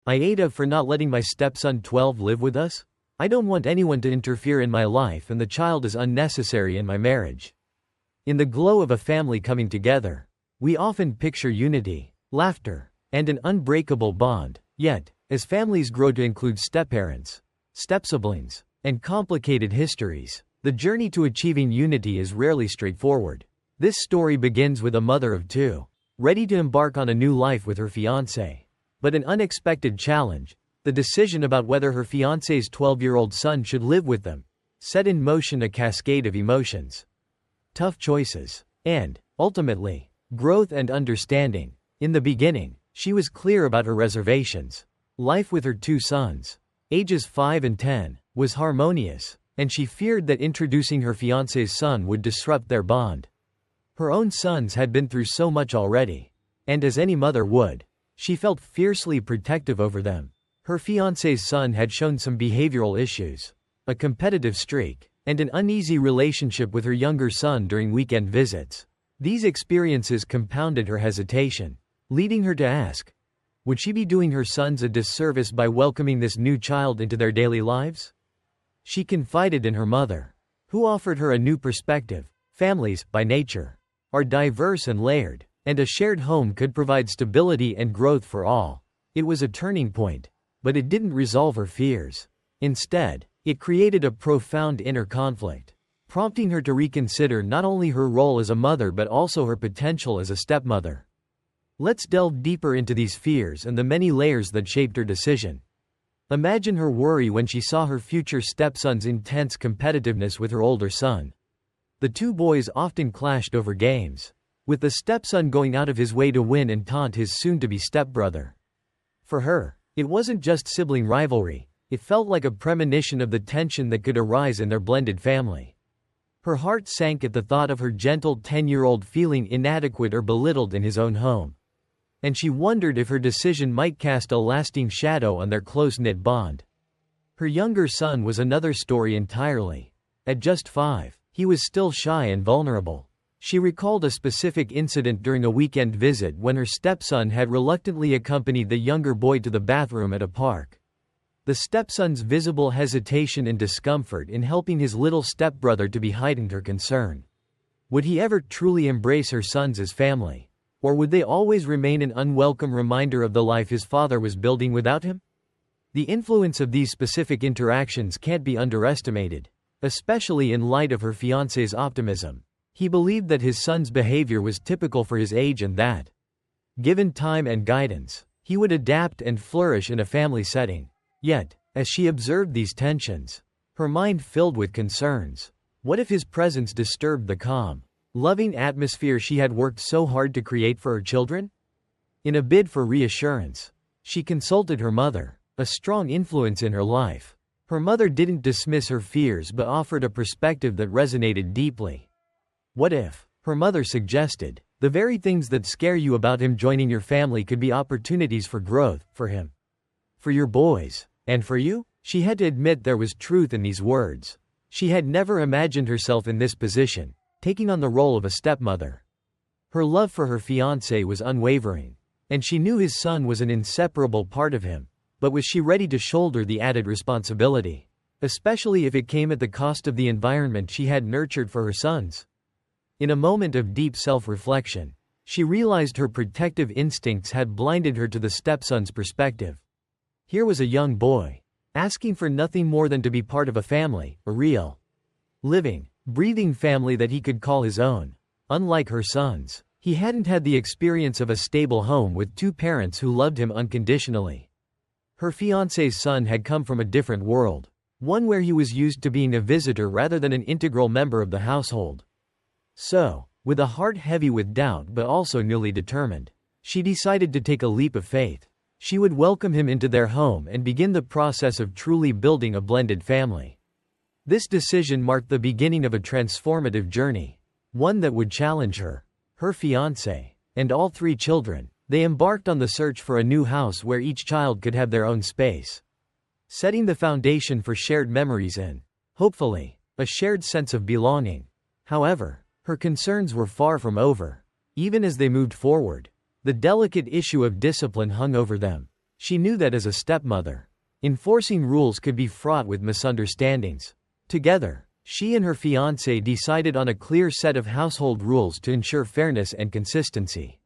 AITA for not letting my stepson 12 live with us? I don't want anyone to interfere in my life, and the child is unnecessary in my marriage. In the glow of a family coming together, we often picture unity, laughter, and an unbreakable bond. Yet, as families grow to include stepparents, stepsiblings, and complicated histories, the journey to achieving unity is rarely straightforward. This story begins with a mother of two, ready to embark on a new life with her fiancé. But an unexpected challenge, the decision about whether her fiancé's 12-year-old son should live with them, set in motion a cascade of emotions, tough choices, and, ultimately, growth and understanding. In the beginning, she was clear about her reservations. Life with her two sons, ages 5 and 10, was harmonious, and she feared that introducing her fiancé's son would disrupt their bond. Her own sons had been through so much already, and as any mother would, she felt fiercely protective over them. Her fiancé's son had shown some behavioral issues, a competitive streak, and an uneasy relationship with her younger son during weekend visits. These experiences compounded her hesitation, leading her to ask, would she be doing her sons a disservice by welcoming this new child into their daily lives? She confided in her mother, who offered her a new perspective. Families, by nature, are diverse and layered, and a shared home could provide stability and growth for all. It was a turning point, but it didn't resolve her fears. Instead, it created a profound inner conflict, prompting her to reconsider not only her role as a mother but also her potential as a stepmother. Let's delve deeper into these fears and the many layers that shaped her decision. Imagine her worry when she saw her future stepson's intense competitiveness with her older son. The two boys often clashed over games, with the stepson going out of his way to win and taunt his soon-to-be stepbrother. For her, it wasn't just sibling rivalry, it felt like a premonition of the tension that could arise in their blended family. Her heart sank at the thought of her gentle 10-year-old feeling inadequate or belittled in his own home. And she wondered if her decision might cast a lasting shadow on their close-knit bond. Her younger son was another story entirely. At just 5, he was still shy and vulnerable. She recalled a specific incident during a weekend visit when her stepson had reluctantly accompanied the younger boy to the bathroom at a park. The stepson's visible hesitation and discomfort in helping his little stepbrother to be heightened her concern. Would he ever truly embrace her sons as family? Or would they always remain an unwelcome reminder of the life his father was building without him? The influence of these specific interactions can't be underestimated, especially in light of her fiancé's optimism. He believed that his son's behavior was typical for his age and that, given time and guidance, he would adapt and flourish in a family setting. Yet, as she observed these tensions, her mind filled with concerns. What if his presence disturbed the calm, loving atmosphere she had worked so hard to create for her children? In a bid for reassurance, she consulted her mother, a strong influence in her life. Her mother didn't dismiss her fears but offered a perspective that resonated deeply. What if, her mother suggested, the very things that scare you about him joining your family could be opportunities for growth, for him, for your boys, and for you? She had to admit there was truth in these words. She had never imagined herself in this position, taking on the role of a stepmother. Her love for her fiancé was unwavering, and she knew his son was an inseparable part of him. But was she ready to shoulder the added responsibility, especially if it came at the cost of the environment she had nurtured for her sons? In a moment of deep self-reflection, she realized her protective instincts had blinded her to the stepson's perspective. Here was a young boy, asking for nothing more than to be part of a family, a real, living, breathing family that he could call his own. Unlike her sons, he hadn't had the experience of a stable home with two parents who loved him unconditionally. Her fiancé's son had come from a different world, one where he was used to being a visitor rather than an integral member of the household. So, with a heart heavy with doubt but also newly determined, she decided to take a leap of faith. She would welcome him into their home and begin the process of truly building a blended family. This decision marked the beginning of a transformative journey, one that would challenge her, her fiancé, and all three children. They embarked on the search for a new house where each child could have their own space, setting the foundation for shared memories and, hopefully, a shared sense of belonging. However, her concerns were far from over. Even as they moved forward, the delicate issue of discipline hung over them. She knew that as a stepmother, enforcing rules could be fraught with misunderstandings. Together, she and her fiancé decided on a clear set of household rules to ensure fairness and consistency.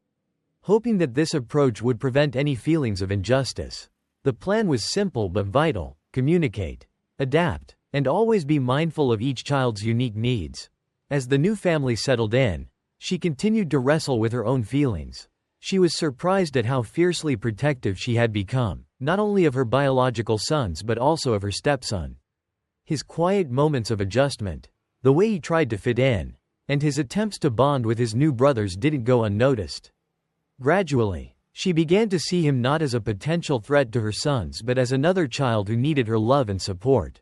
Hoping that this approach would prevent any feelings of injustice. The plan was simple but vital: communicate, adapt, and always be mindful of each child's unique needs. As the new family settled in, she continued to wrestle with her own feelings. She was surprised at how fiercely protective she had become, not only of her biological sons but also of her stepson. His quiet moments of adjustment, the way he tried to fit in, and his attempts to bond with his new brothers didn't go unnoticed. Gradually, she began to see him not as a potential threat to her sons but as another child who needed her love and support.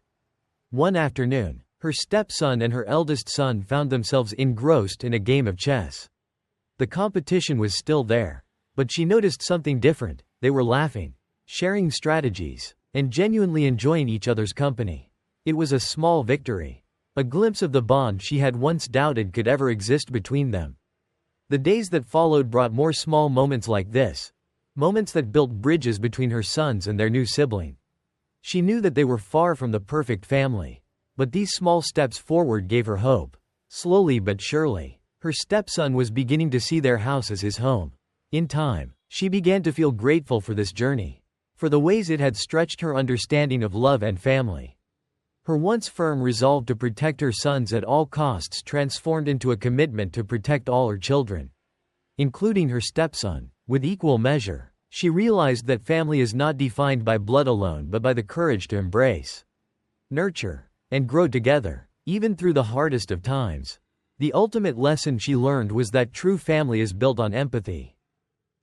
One afternoon, her stepson and her eldest son found themselves engrossed in a game of chess. The competition was still there, but she noticed something different. They were laughing, sharing strategies, and genuinely enjoying each other's company. It was a small victory, a glimpse of the bond she had once doubted could ever exist between them. The days that followed brought more small moments like this, moments that built bridges between her sons and their new sibling. She knew that they were far from the perfect family, but these small steps forward gave her hope. Slowly but surely, her stepson was beginning to see their house as his home. In time, she began to feel grateful for this journey, for the ways it had stretched her understanding of love and family. Her once firm resolve to protect her sons at all costs transformed into a commitment to protect all her children, including her stepson. With equal measure, she realized that family is not defined by blood alone but by the courage to embrace, nurture, and grow together, even through the hardest of times. The ultimate lesson she learned was that true family is built on empathy,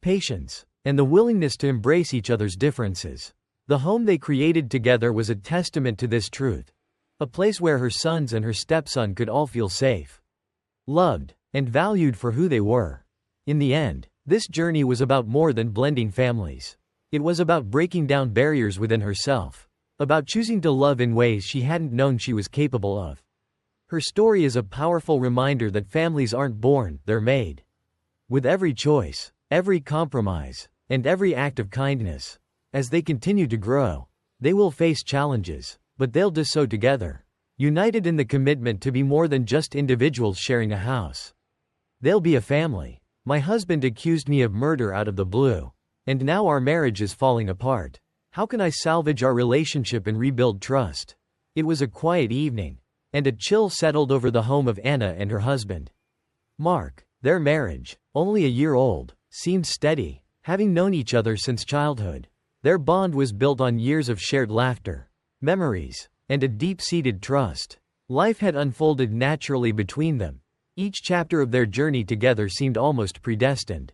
patience, and the willingness to embrace each other's differences. The home they created together was a testament to this truth, a place where her sons and her stepson could all feel safe, loved, and valued for who they were. In the end, this journey was about more than blending families. It was about breaking down barriers within herself, about choosing to love in ways she hadn't known she was capable of. Her story is a powerful reminder that families aren't born, they're made. With every choice, every compromise, and every act of kindness. As they continue to grow, they will face challenges, but they'll do so together, united in the commitment to be more than just individuals sharing a house. They'll be a family. My husband accused me of murder out of the blue, and now our marriage is falling apart. How can I salvage our relationship and rebuild trust? It was a quiet evening, and a chill settled over the home of Anna and her husband, Mark. Their marriage, only a year old, seemed steady, having known each other since childhood. Their bond was built on years of shared laughter, memories, and a deep-seated trust. Life had unfolded naturally between them. Each chapter of their journey together seemed almost predestined.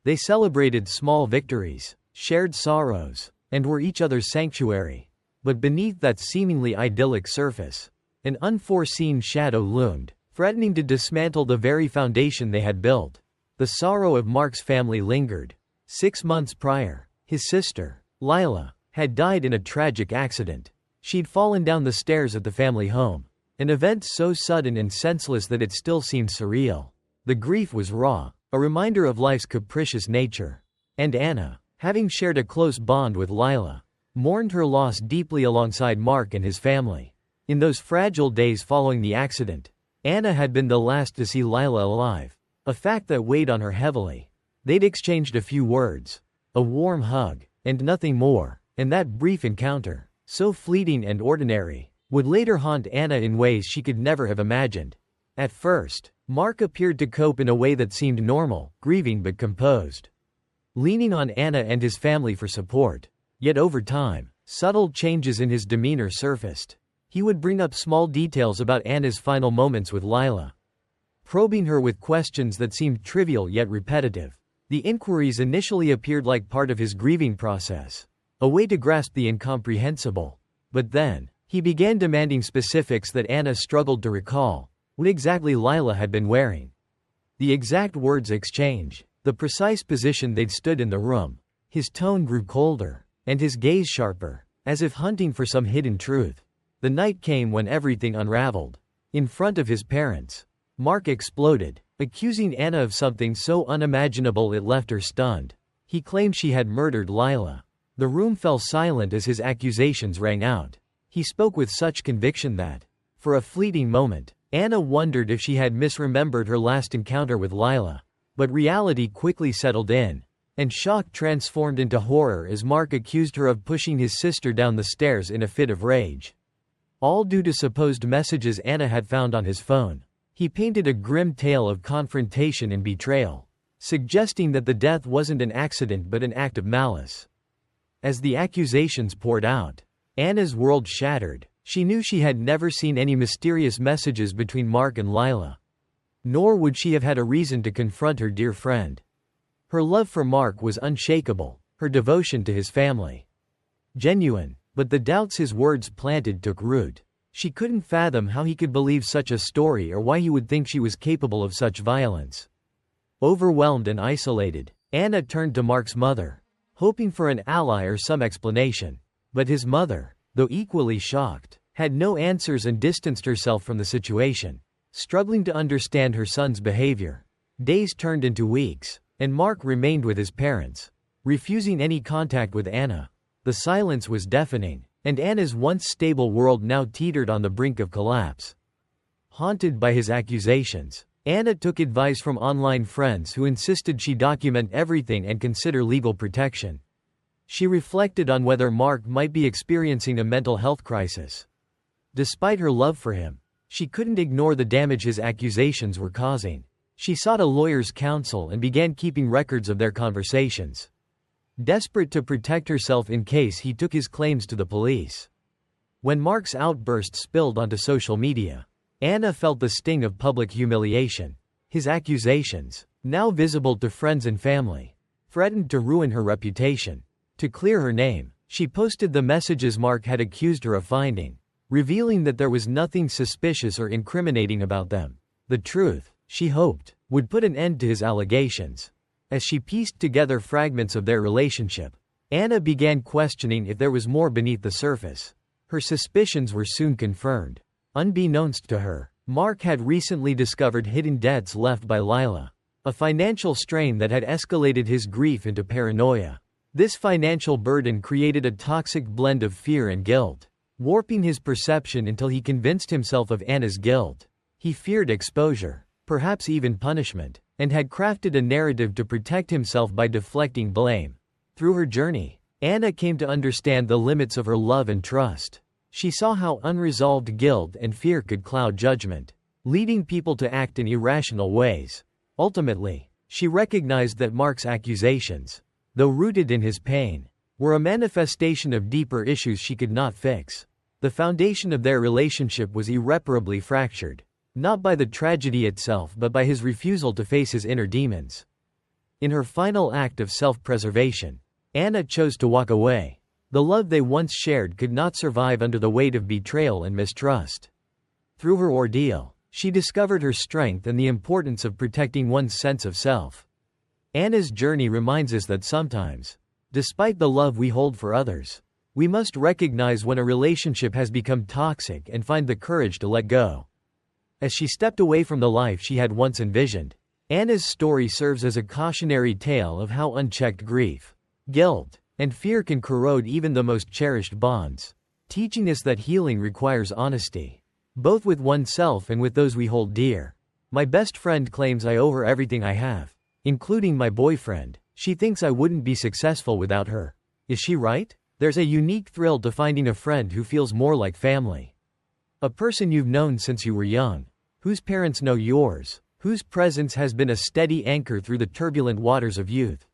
They celebrated small victories, shared sorrows, and were each other's sanctuary. But beneath that seemingly idyllic surface, an unforeseen shadow loomed, threatening to dismantle the very foundation they had built. The sorrow of Mark's family lingered. 6 months prior, his sister, Lila, had died in a tragic accident. She'd fallen down the stairs at the family home, an event so sudden and senseless that it still seemed surreal. The grief was raw, a reminder of life's capricious nature. And Anna, having shared a close bond with Lila, mourned her loss deeply alongside Mark and his family. In those fragile days following the accident, Anna had been the last to see Lila alive, a fact that weighed on her heavily. They'd exchanged a few words, a warm hug, and nothing more, and that brief encounter, so fleeting and ordinary, would later haunt Anna in ways she could never have imagined. At first, Mark appeared to cope in a way that seemed normal, grieving but composed, leaning on Anna and his family for support. Yet over time, subtle changes in his demeanor surfaced. He would bring up small details about Anna's final moments with Lila, probing her with questions that seemed trivial yet repetitive. The inquiries initially appeared like part of his grieving process, a way to grasp the incomprehensible. But then, he began demanding specifics that Anna struggled to recall. What exactly Lila had been wearing, the exact words exchanged, the precise position they'd stood in the room. His tone grew colder, and his gaze sharper, as if hunting for some hidden truth. The night came when everything unraveled. In front of his parents, Mark exploded, accusing Anna of something so unimaginable it left her stunned. He claimed she had murdered Lila, The room fell silent as his accusations rang out. He spoke with such conviction that, for a fleeting moment, Anna wondered if she had misremembered her last encounter with Lila. But reality quickly settled in, and shock transformed into horror as Mark accused her of pushing his sister down the stairs in a fit of rage. All due to supposed messages Anna had found on his phone. He painted a grim tale of confrontation and betrayal, suggesting that the death wasn't an accident but an act of malice. As the accusations poured out, Anna's world shattered. She knew she had never seen any mysterious messages between Mark and Lila. Nor would she have had a reason to confront her dear friend. Her love for Mark was unshakable, her devotion to his family genuine, but the doubts his words planted took root. She couldn't fathom how he could believe such a story or why he would think she was capable of such violence. Overwhelmed and isolated, Anna turned to Mark's mother, hoping for an ally or some explanation. But his mother, though equally shocked, had no answers and distanced herself from the situation, struggling to understand her son's behavior. Days turned into weeks, and Mark remained with his parents, refusing any contact with Anna. The silence was deafening, and Anna's once stable world now teetered on the brink of collapse. Haunted by his accusations, Anna took advice from online friends who insisted she document everything and consider legal protection. She reflected on whether Mark might be experiencing a mental health crisis. Despite her love for him, she couldn't ignore the damage his accusations were causing. She sought a lawyer's counsel and began keeping records of their conversations, desperate to protect herself in case he took his claims to the police. When Mark's outburst spilled onto social media, Anna felt the sting of public humiliation. His accusations, now visible to friends and family, threatened to ruin her reputation. To clear her name, she posted the messages Mark had accused her of finding, revealing that there was nothing suspicious or incriminating about them. The truth, she hoped, would put an end to his allegations. As she pieced together fragments of their relationship, Anna began questioning if there was more beneath the surface. Her suspicions were soon confirmed. Unbeknownst to her, Mark had recently discovered hidden debts left by Lila, a financial strain that had escalated his grief into paranoia. This financial burden created a toxic blend of fear and guilt, warping his perception until he convinced himself of Anna's guilt. He feared exposure, perhaps even punishment, and had crafted a narrative to protect himself by deflecting blame. Through her journey, Anna came to understand the limits of her love and trust. She saw how unresolved guilt and fear could cloud judgment, leading people to act in irrational ways. Ultimately, she recognized that Mark's accusations, though rooted in his pain, were a manifestation of deeper issues she could not fix. The foundation of their relationship was irreparably fractured, not by the tragedy itself but by his refusal to face his inner demons. In her final act of self-preservation, Anna chose to walk away. The love they once shared could not survive under the weight of betrayal and mistrust. Through her ordeal, she discovered her strength and the importance of protecting one's sense of self. Anna's journey reminds us that sometimes, despite the love we hold for others, we must recognize when a relationship has become toxic and find the courage to let go. As she stepped away from the life she had once envisioned, Anna's story serves as a cautionary tale of how unchecked grief, guilt, and fear can corrode even the most cherished bonds, teaching us that healing requires honesty, both with oneself and with those we hold dear. My best friend claims I owe her everything I have, including my boyfriend. She thinks I wouldn't be successful without her. Is she right? There's a unique thrill to finding a friend who feels more like family. A person you've known since you were young, whose parents know yours, whose presence has been a steady anchor through the turbulent waters of youth.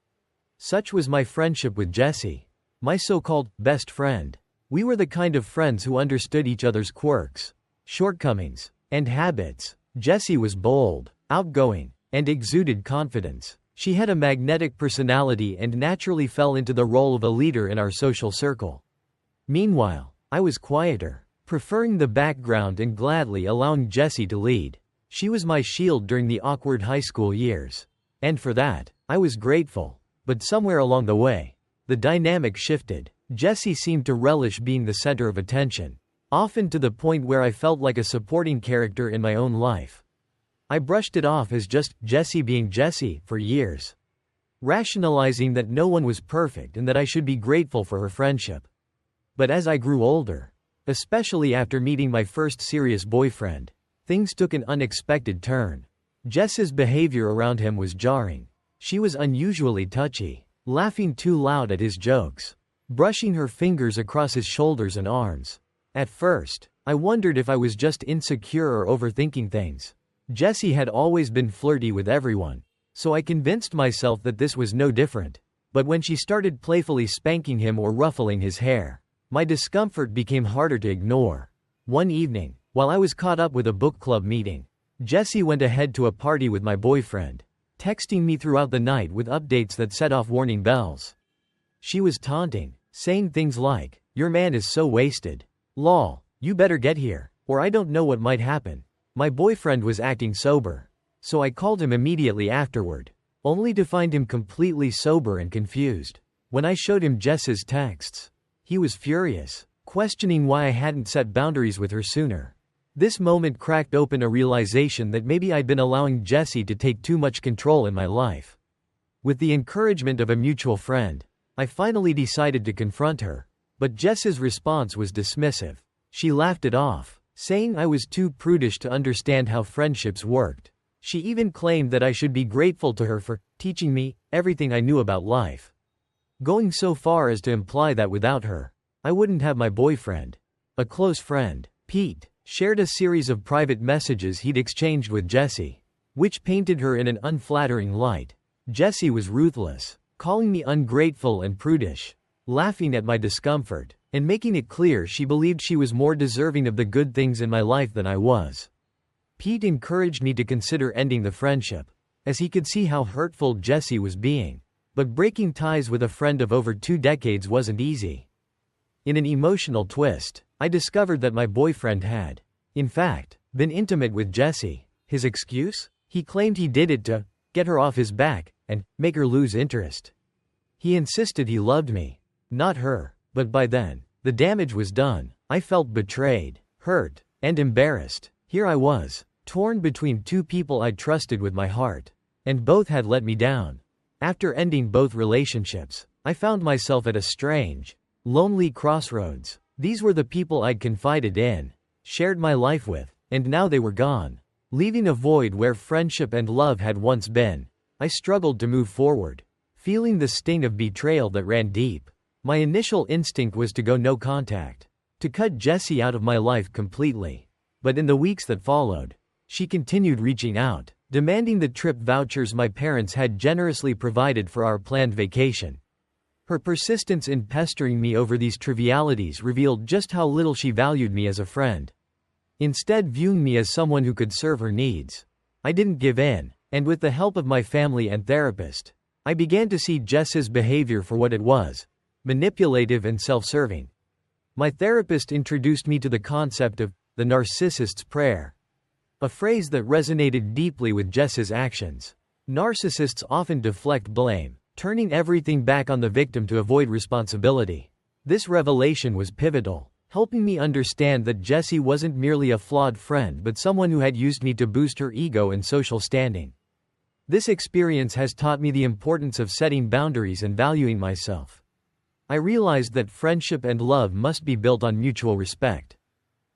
Such was my friendship with Jessie, my so-called best friend. We were the kind of friends who understood each other's quirks, shortcomings, and habits. Jessie was bold, outgoing, and exuded confidence. She had a magnetic personality and naturally fell into the role of a leader in our social circle. Meanwhile, I was quieter, preferring the background and gladly allowing Jessie to lead. She was my shield during the awkward high school years. And for that, I was grateful. But somewhere along the way, the dynamic shifted. Jessie seemed to relish being the center of attention, often to the point where I felt like a supporting character in my own life. I brushed it off as just Jessie being Jessie for years. rationalizing that no one was perfect and that I should be grateful for her friendship. But as I grew older, especially after meeting my first serious boyfriend, things took an unexpected turn. Jess's behavior around him was jarring. She was unusually touchy, laughing too loud at his jokes, brushing her fingers across his shoulders and arms. At first, I wondered if I was just insecure or overthinking things. Jessie had always been flirty with everyone, so I convinced myself that this was no different. But when she started playfully spanking him or ruffling his hair, my discomfort became harder to ignore. One evening, while I was caught up with a book club meeting, Jessie went ahead to a party with my boyfriend, texting me throughout the night with updates that set off warning bells. She was taunting, saying things like, "Your man is so wasted. Lol, you better get here, or I don't know what might happen." My boyfriend was acting sober, so I called him immediately afterward, only to find him completely sober and confused. When I showed him Jess's texts, he was furious, questioning why I hadn't set boundaries with her sooner. This moment cracked open a realization that maybe I'd been allowing Jessie to take too much control in my life. With the encouragement of a mutual friend, I finally decided to confront her, but Jess's response was dismissive. She laughed it off, saying I was too prudish to understand how friendships worked. She even claimed that I should be grateful to her for teaching me everything I knew about life, going so far as to imply that without her, I wouldn't have my boyfriend. A close friend, Pete, shared a series of private messages he'd exchanged with Jessie, which painted her in an unflattering light. Jessie was ruthless, calling me ungrateful and prudish, laughing at my discomfort, and making it clear she believed she was more deserving of the good things in my life than I was. Pete encouraged me to consider ending the friendship, as he could see how hurtful Jessie was being. But breaking ties with a friend of over 2 decades wasn't easy. In an emotional twist, I discovered that my boyfriend had, in fact, been intimate with Jessie. His excuse? He claimed he did it to get her off his back and make her lose interest. He insisted he loved me, not her, but by then, the damage was done. I felt betrayed, hurt, and embarrassed. Here I was, torn between 2 people I'd trusted with my heart, and both had let me down. After ending both relationships, I found myself at a strange, lonely crossroads. These were the people I'd confided in, shared my life with, and now they were gone, leaving a void where friendship and love had once been. I struggled to move forward, feeling the sting of betrayal that ran deep. My initial instinct was to go no contact, to cut Jessie out of my life completely. But in the weeks that followed, she continued reaching out, demanding the trip vouchers my parents had generously provided for our planned vacation. Her persistence in pestering me over these trivialities revealed just how little she valued me as a friend. Instead, viewing me as someone who could serve her needs, I didn't give in, and with the help of my family and therapist, I began to see Jess's behavior for what it was: manipulative and self-serving. My therapist introduced me to the concept of the narcissist's prayer, a phrase that resonated deeply with Jess's actions. Narcissists often deflect blame, turning everything back on the victim to avoid responsibility. This revelation was pivotal, helping me understand that Jessie wasn't merely a flawed friend but someone who had used me to boost her ego and social standing. This experience has taught me the importance of setting boundaries and valuing myself. I realized that friendship and love must be built on mutual respect,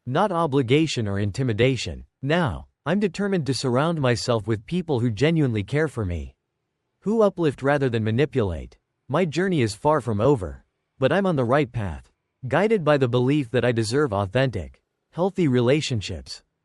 not obligation or intimidation. Now, I'm determined to surround myself with people who genuinely care for me, who uplift rather than manipulate. My journey is far from over, but I'm on the right path, guided by the belief that I deserve authentic, healthy relationships.